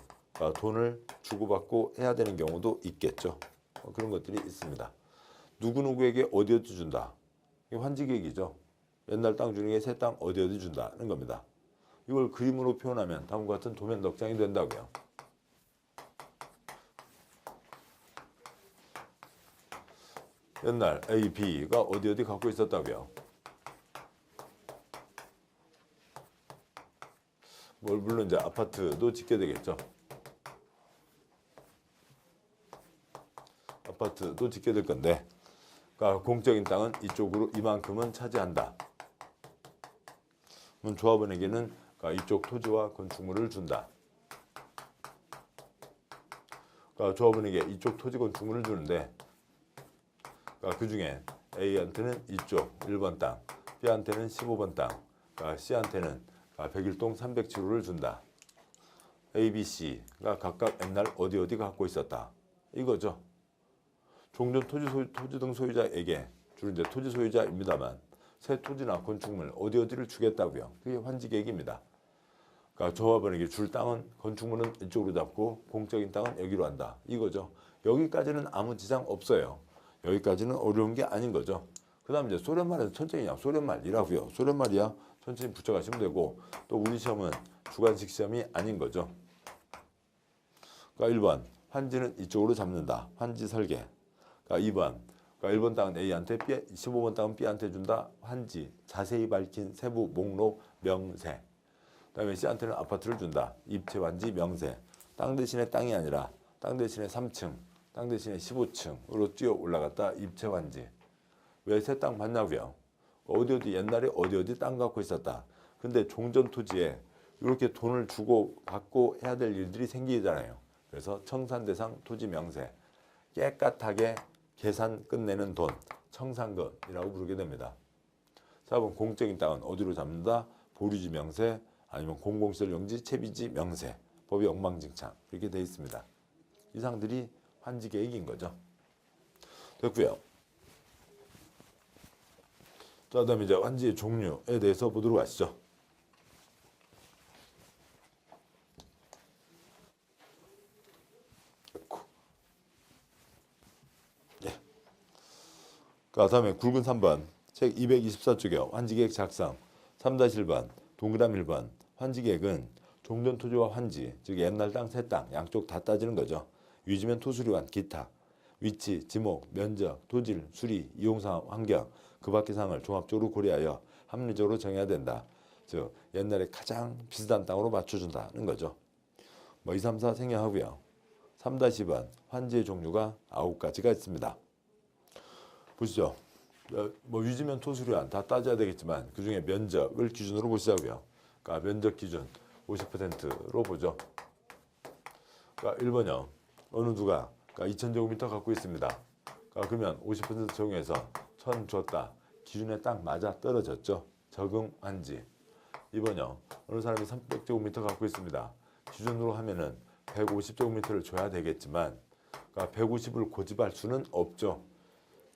돈을 주고받고 해야 되는 경우도 있겠죠. 그런 것들이 있습니다. 누구누구에게 어디 준다. 이게 환지계획이죠. 옛날 땅 주는 게 새 땅 어디 준다는 겁니다. 이걸 그림으로 표현하면 다음과 같은 도면 넉장이 된다고요. 옛날 A, B가 어디 갖고 있었다고요. 물론 이제 아파트도 짓게 되겠죠. 아파트도 짓게 될 건데, 공적인 땅은 이쪽으로 이만큼은 차지한다. 그럼 조합원에게는 이쪽 토지와 건축물을 준다. 조합원에게 이쪽 토지 건축물을 주는데 그 중에 A한테는 이쪽 1번 땅, B한테는 15번 땅, C한테는 101동 307호를 준다. A, B, C가 각각 옛날 어디 갖고 있었다. 이거죠. 종전 토지 등 소유자에게 주로 이제 토지 소유자입니다만 새 토지나 건축물 어디를 주겠다고요. 그게 환지계획입니다. 조합원에게 줄 땅은 건축물은 이쪽으로 잡고 공적인 땅은 여기로 한다. 이거죠. 여기까지는 아무 지장 없어요. 여기까지는 어려운 게 아닌 거죠. 그 다음 이제 소련말에서 천천히 소련말이라고요. 소련말이야 천천히 붙여가시면 되고 또 우리 시험은 주관식 시험이 아닌 거죠. 1번 환지는 이쪽으로 잡는다. 환지 설계. 2번 1번 땅은 A한테 15번 땅은 B한테 준다. 환지 자세히 밝힌 세부 목록 명세. 그 다음에 C한테는 아파트를 준다. 입체 환지 명세. 땅 대신에 땅이 아니라 땅 대신에 3층 땅 대신에 15층으로 뛰어 올라갔다. 입체 환지. 왜 새 땅 받냐고요? 어디 옛날에 어디 땅 갖고 있었다. 근데 종전 토지에 이렇게 돈을 주고 받고 해야 될 일들이 생기잖아요. 그래서 청산 대상 토지 명세. 깨끗하게 계산 끝내는 돈, 청산금이라고 부르게 됩니다. 4번 공적인 땅은 어디로 잡는다? 보류지 명세 아니면 공공시설 용지 채비지 명세. 법이 엉망진창 이렇게 되어 있습니다. 이상들이 환지계획인 거죠. 됐고요. 자, 그다음에 이제 환지의 종류에 대해서 보도록 하시죠. 네. 다음에 굵은 3번 책 224쪽이요. 환지계획 작성 3-1번 동그라미 1번 환지계획은 종전 토지와 환지 즉 옛날 땅, 새 땅 양쪽 다 따지는 거죠. 유지면 토수리완 기타 위치, 지목, 면적, 토질, 수리, 이용상황, 환경 그 밖의 사항을 종합적으로 고려하여 합리적으로 정해야 된다. 즉 옛날에 가장 비슷한 땅으로 맞춰준다는 거죠. 뭐 2, 3, 4 생략하고요. 3-2번 환지의 종류가 9가지가 있습니다. 보시죠. 뭐 유지면 토수류안 다 따져야 되겠지만 그 중에 면적을 기준으로 보시자고요. 그러니까 면적 기준 50%로 보죠. 그러니까 1번요. 어느 누가 그러니까 2000제곱미터 갖고 있습니다. 그러니까 그러면 50% 적용해서 1000 줬다. 기준에 딱 맞아 떨어졌죠. 적응 환지. 2번요. 어느 사람이 300제곱미터 갖고 있습니다. 기준으로 하면은 150제곱미터를 줘야 되겠지만 그러니까 150을 고집할 수는 없죠.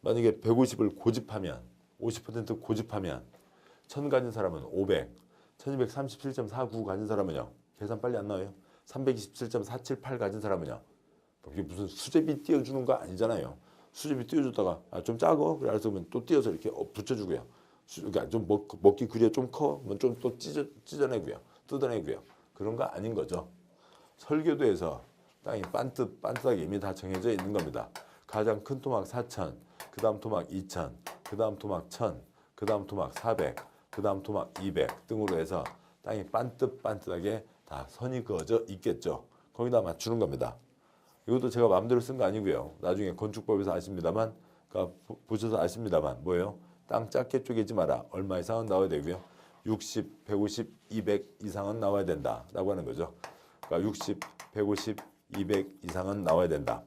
만약에 150을 고집하면 50% 고집하면 1000 가진 사람은 500, 1237.49 가진 사람은요. 계산 빨리 안 나와요. 327.478 가진 사람은요. 이게 무슨 수제비 띄워주는 거 아니잖아요. 수제비 띄워줬다가 좀 작어? 그래서 또 띄워서 이렇게 붙여주고요. 그러니까 좀 먹기 그리에 좀 커? 좀 또 찢어내고요. 뜯어내고요. 그런 거 아닌 거죠. 설계도에서 땅이 반듯하게 이미 다 정해져 있는 겁니다. 가장 큰 토막 4000, 그 다음 토막 2000, 그 다음 토막 1000, 그 다음 토막 400, 그 다음 토막 200 등으로 해서 땅이 반듯하게 다 선이 그어져 있겠죠. 거기다 맞추는 겁니다. 이것도 제가 마음대로 쓴 거 아니고요. 나중에 건축법에서 아십니다만, 그러니까 보셔서 아십니다만 뭐예요? 땅 작게 쪼개지 마라. 얼마 이상은 나와야 되고요. 60, 150, 200 이상은 나와야 된다라고 하는 거죠. 그러니까 60, 150, 200 이상은 나와야 된다.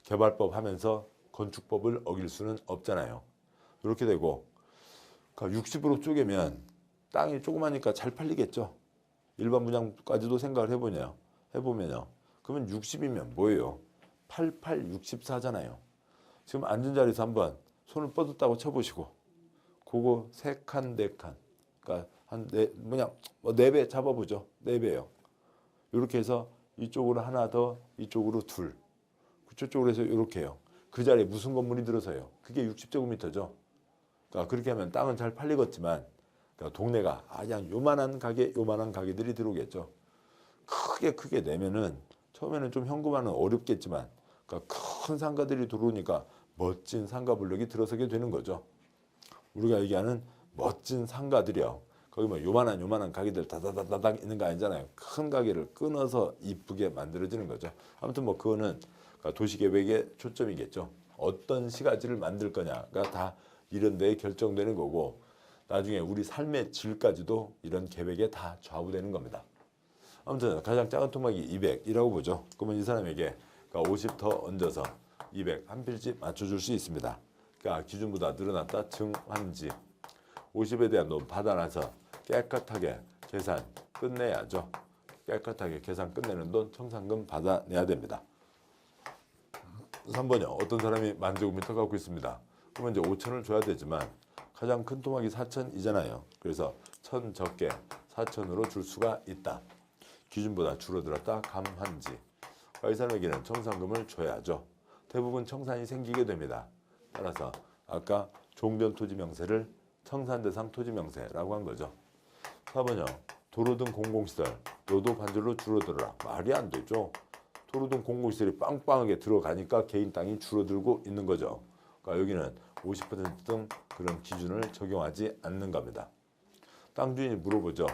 개발법 하면서 건축법을 어길 수는 없잖아요. 이렇게 되고 그러니까 60으로 쪼개면 땅이 조그마니까 잘 팔리겠죠. 일반 분양까지도 생각을 해보면요. 그러면 60이면 뭐예요? 88, 64잖아요. 지금 앉은 자리에서 한번 손을 뻗었다고 쳐보시고 그거 3칸, 4칸 그러니까 한 뭐 4배 잡아보죠. 4배예요. 이렇게 해서 이쪽으로 하나 더, 이쪽으로 둘. 저쪽으로 해서 이렇게 해요. 그 자리에 무슨 건물이 들어서요? 그게 60제곱미터죠. 그러니까 그렇게 하면 땅은 잘 팔리겠지만 그러니까 동네가 그냥 요만한 가게들이 들어오겠죠. 크게 내면은 처음에는 좀 현금화는 어렵겠지만 그러니까 큰 상가들이 들어오니까 멋진 상가 블록이 들어서게 되는 거죠. 우리가 얘기하는 멋진 상가들이요. 거기 뭐 요만한 가게들 다다다닥 있는 거 아니잖아요. 큰 가게를 끊어서 이쁘게 만들어지는 거죠. 아무튼 뭐 그거는 도시계획의 초점이겠죠. 어떤 시가지를 만들 거냐가 다 이런 데에 결정되는 거고 나중에 우리 삶의 질까지도 이런 계획에 다 좌우되는 겁니다. 아무튼 가장 작은 토막이 200이라고 보죠. 그러면 이 사람에게 50 더 얹어서 200 한 필지 맞춰줄 수 있습니다. 그러니까 기준보다 늘어났다 증환지 50에 대한 돈 받아놔서 깨끗하게 계산 끝내야죠. 깨끗하게 계산 끝내는 돈 청산금 받아내야 됩니다. 3번이요. 어떤 사람이 10,000제곱미터 갖고 있습니다. 그러면 이제 5,000을 줘야 되지만 가장 큰 토막이 4,000이잖아요. 그래서 1,000 적게 4,000으로 줄 수가 있다. 기준보다 줄어들었다 감환지. 이 사람에게는 청산금을 줘야죠. 대부분 청산이 생기게 됩니다. 따라서 아까 종전토지명세를 청산대상 토지명세라고 한 거죠. 4번이요. 도로 등 공공시설 노도 반절로 줄어들어라. 말이 안 되죠. 도로 등 공공시설이 빵빵하게 들어가니까 개인 땅이 줄어들고 있는 거죠. 그러니까 여기는 50%등 그런 기준을 적용하지 않는 겁니다. 땅 주인이 물어보죠.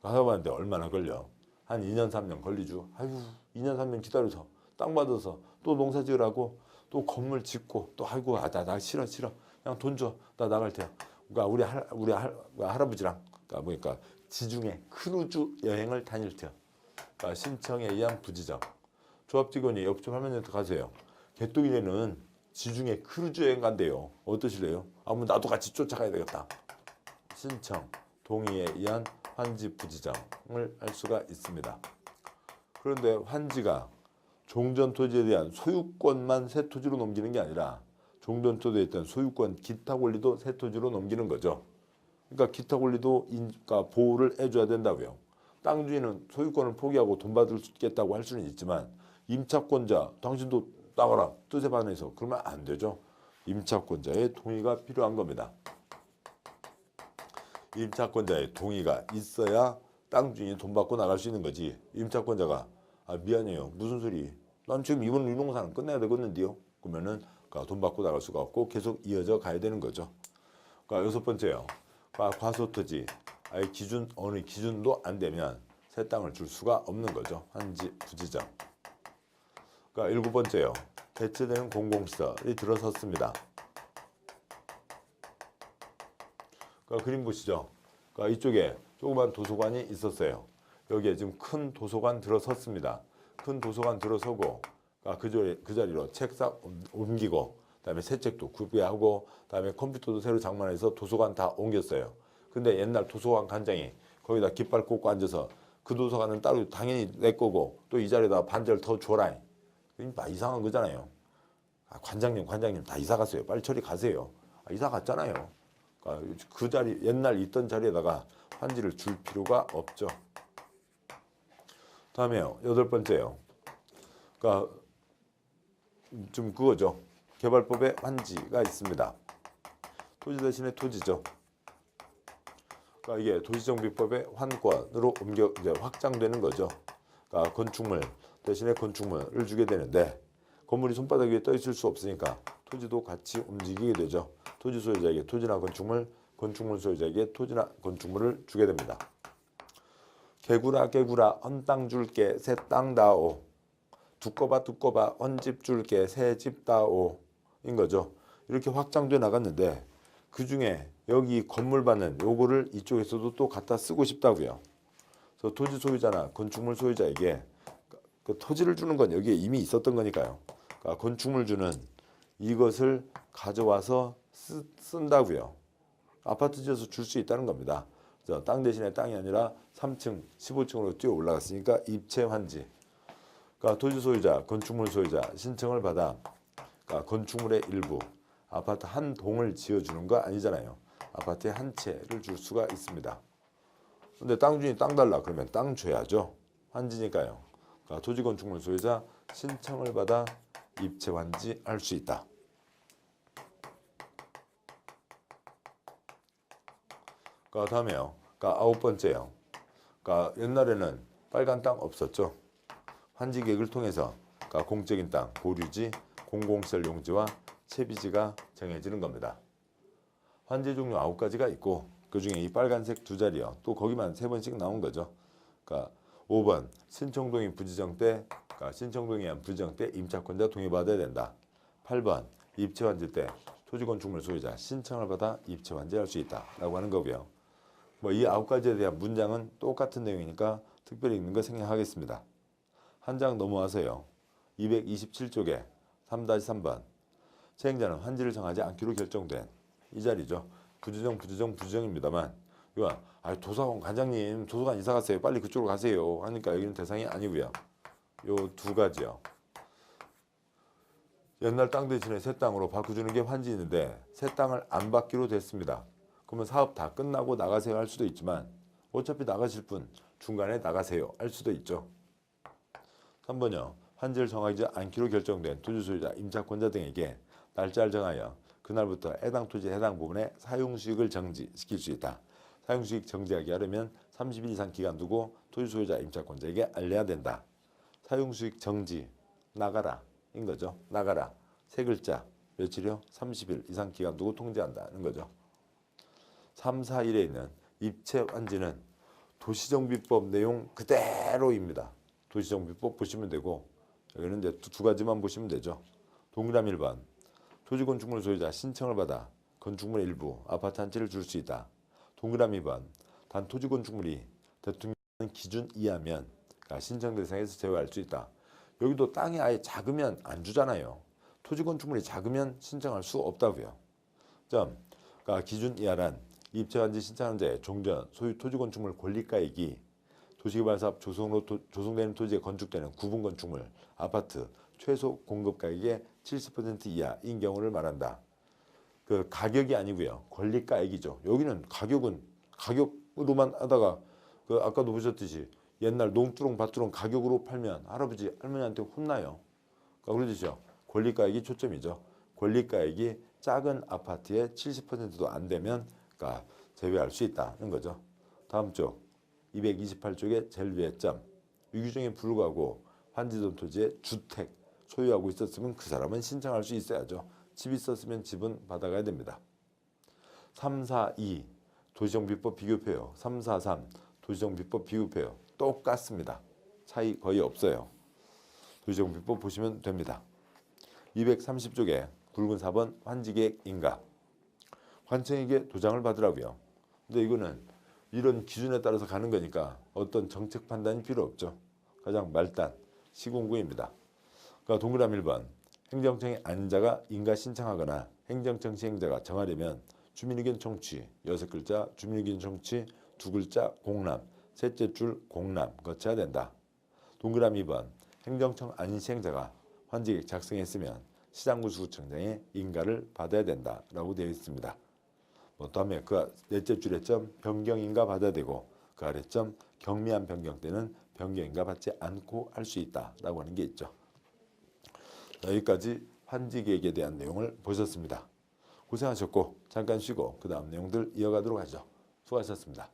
하다봤는데 얼마나 걸려? 한 2년 3년 걸리죠. 아유 2년 3년 기다려서 땅 받아서 또 농사 지으라고 또 건물 짓고 또 아이고 나 싫어 그냥 돈 줘 나 나갈 테야. 그러니까 우리 할아버지랑 그러니까 지중해 크루즈 여행을 다닐 테야. 그러니까 신청에 의한 부지정. 조합 직원이 옆집 할머니한테 가세요. 개똥이네는 지중해 크루즈 여행 간대요. 어떠실래요? 뭐 나도 같이 쫓아가야 되겠다. 신청 동의에 의한 환지 부지정을 할 수가 있습니다. 그런데 환지가 종전토지에 대한 소유권만 새 토지로 넘기는 게 아니라 종전토지에 있던 소유권 기타 권리도 새 토지로 넘기는 거죠. 그러니까 기타 권리도 그러니까 보호를 해줘야 된다고요. 땅 주인은 소유권을 포기하고 돈 받겠다고 할 수는 있지만 임차권자 당신도 나와라 뜻에 반해서 그러면 안 되죠. 임차권자의 동의가 필요한 겁니다. 임차권자의 동의가 있어야 땅 주인이 돈 받고 나갈 수 있는 거지. 임차권자가 미안해요 무슨 소리 난 지금 이번 유농사는 끝내야 되겠는데요. 그러면은 돈 받고 나갈 수가 없고 계속 이어져 가야 되는 거죠. 6번째요. 과소토지 아예 어느 기준도 안 되면 새 땅을 줄 수가 없는 거죠. 환지 부지정. 그러니까 일곱 번째요. 대체되는 공공시설이 들어섰습니다. 그러니까 그림 보시죠. 그러니까 이쪽에 조그만 도서관이 있었어요. 여기에 지금 큰 도서관 들어섰습니다. 큰 도서관 들어서고 그 자리로 책상 옮기고 그다음에 새 책도 구비하고 그다음에 컴퓨터도 새로 장만해서 도서관 다 옮겼어요. 근데 옛날 도서관 관장이 거기다 깃발 꽂고 앉아서 그 도서관은 따로 당연히 내 거고 또 이 자리에다 반대를 더 줘라. 다 이상한 거잖아요. 관장님 다 이사 갔어요. 빨리 저리 가세요. 이사 갔잖아요. 그 자리 옛날 있던 자리에다가 환지를 줄 필요가 없죠. 다음에요. 여덟 번째요. 그러니까 좀 그거죠. 개발법에 환지가 있습니다. 토지 대신에 토지죠. 그러니까 이게 도시정비법의 환권으로 이제 확장되는 거죠. 그러니까 건축물 대신에 건축물을 주게 되는데 건물이 손바닥 위에 떠 있을 수 없으니까 토지도 같이 움직이게 되죠. 토지 소유자에게 토지나 건축물, 건축물 소유자에게 토지나 건축물을 주게 됩니다. 개구라 헌 땅 줄게 새 땅 다오. 두꺼봐 헌 집 줄게 새 집 다오. 인 거죠. 이렇게 확장돼 나갔는데 그 중에 여기 건물 받는 요거를 이쪽에서도 또 갖다 쓰고 싶다고요. 그래서 토지 소유자나 건축물 소유자에게 그 토지를 주는 건 여기에 이미 있었던 거니까요. 그러니까 건축물 주는 이것을 가져와서 쓴다고요. 아파트 지어서 줄 수 있다는 겁니다. 그래서 땅 대신에 땅이 아니라 3층, 15층으로 뛰어 올라갔으니까 입체 환지. 그러니까 토지 소유자, 건축물 소유자 신청을 받아 그러니까 건축물의 일부, 아파트 한 동을 지어주는 거 아니잖아요. 아파트에 한 채를 줄 수가 있습니다. 근데 땅 주인이 땅 달라 그러면 땅 줘야죠. 환지니까요. 그러니까 토지 건축물 소유자 신청을 받아 입체 환지할 수 있다. 그러니까 다음에요. 그러니까 아홉 번째요. 그러니까 옛날에는 빨간 땅 없었죠. 환지 계획을 통해서 그러니까 공적인 땅, 보류지, 공공시설 용지와 채비지가 정해지는 겁니다. 환지 종류 9가지가 있고 그 중에 이 빨간색 두 자리요. 또 거기만 3번씩 나온 거죠. 그러니까 5번 신청동의 부지정 때 그러니까 신청동의 한 부지정 때 임차권자 동의받아야 된다. 8번 입체환지 때 토지건축물 소유자 신청을 받아 입체환지할 수 있다 라고 하는 거고요. 뭐 이 9가지에 대한 문장은 똑같은 내용이니까 특별히 읽는 거 생략하겠습니다. 한 장 넘어와서요. 227쪽에 3-3번 시행자는 환지를 정하지 않기로 결정된 이 자리죠. 부주정입니다만 이건 도서관 관장님 도서관 이사 갔어요. 빨리 그쪽으로 가세요. 하니까 여기는 대상이 아니고요. 요 두 가지요. 옛날 땅 대신에 새 땅으로 바꿔주는 게 환지인데 새 땅을 안 받기로 됐습니다. 그러면 사업 다 끝나고 나가세요 할 수도 있지만 어차피 나가실 분 중간에 나가세요 할 수도 있죠. 3번요. 환지를 정하지 않기로 결정된 토지 소유자, 임차권자 등에게 날짜를 정하여 그날부터 해당 토지 해당 부분의 사용수익을 정지시킬 수 있다. 사용수익 정지하기 하려면 30일 이상 기간 두고 토지 소유자, 임차권자에게 알려야 된다. 사용수익 정지, 나가라 인 거죠. 나가라. 세 글자, 며칠이요? 30일 이상 기간 두고 통지한다는 거죠. 3, 4, 1에 있는 입체 환지는 도시정비법 내용 그대로입니다. 도시정비법 보시면 되고 여기는 이제 두 가지만 보시면 되죠. 동그라미 1번 토지건축물 소유자 신청을 받아 건축물의 일부 아파트 한 채를 줄 수 있다. 동그라미 2번 단 토지건축물이 대통령 기준 이하면 그러니까 신청 대상에서 제외할 수 있다. 여기도 땅이 아예 작으면 안 주잖아요. 토지건축물이 작으면 신청할 수 없다고요. 그러니까 기준 이하란 입체환지 신청한 자의 종전 소유 토지건축물 권리가액이 도시개발사업 조성되는 토지에 건축되는 구분 건축물, 아파트 최소 공급가액의 70% 이하인 경우를 말한다. 그 가격이 아니고요. 권리가액이죠. 여기는 가격으로만 하다가 그 아까도 보셨듯이 옛날 농두렁 밭두렁 가격으로 팔면 할아버지 할머니한테 혼나요. 그러니까 그러죠. 권리가액이 초점이죠. 권리가액이 작은 아파트의 70%도 안 되면 그러니까 제외할 수 있다는 거죠. 다음 쪽 228쪽의 제일 위에 점 유규정에 불구하고 환지된 토지에 주택 소유하고 있었으면 그 사람은 신청할 수 있어야죠. 집 있었으면 집은 받아가야 됩니다. 3, 4, 2 도시정비법 비교표요. 343 도시정비법 비교표요. 똑같습니다. 차이 거의 없어요. 도시정비법 보시면 됩니다. 230쪽에 굵은 4번 환지계획 인가. 관청에게 도장을 받으라고요. 근데 이거는 이런 기준에 따라서 가는 거니까 어떤 정책 판단이 필요 없죠. 가장 말단 시공구입니다. 그러니까 동그라미 1번 행정청의 안자가 인가 신청하거나 행정청 시행자가 정하려면 주민의견 청취 6글자, 주민의견 청취 2글자 공람, 셋째 줄 공람 거쳐야 된다. 동그라미 2번 행정청 안 시행자가 환지계획 작성했으면 시장군수구청장의 인가를 받아야 된다라고 되어 있습니다. 다음에 그 넷째 줄에 점 변경인가 받아야 되고 그 아래 점 경미한 변경 때는 변경인가 받지 않고 할 수 있다라고 하는 게 있죠. 여기까지 환지계획에 대한 내용을 보셨습니다. 고생하셨고 잠깐 쉬고 그 다음 내용들 이어가도록 하죠. 수고하셨습니다.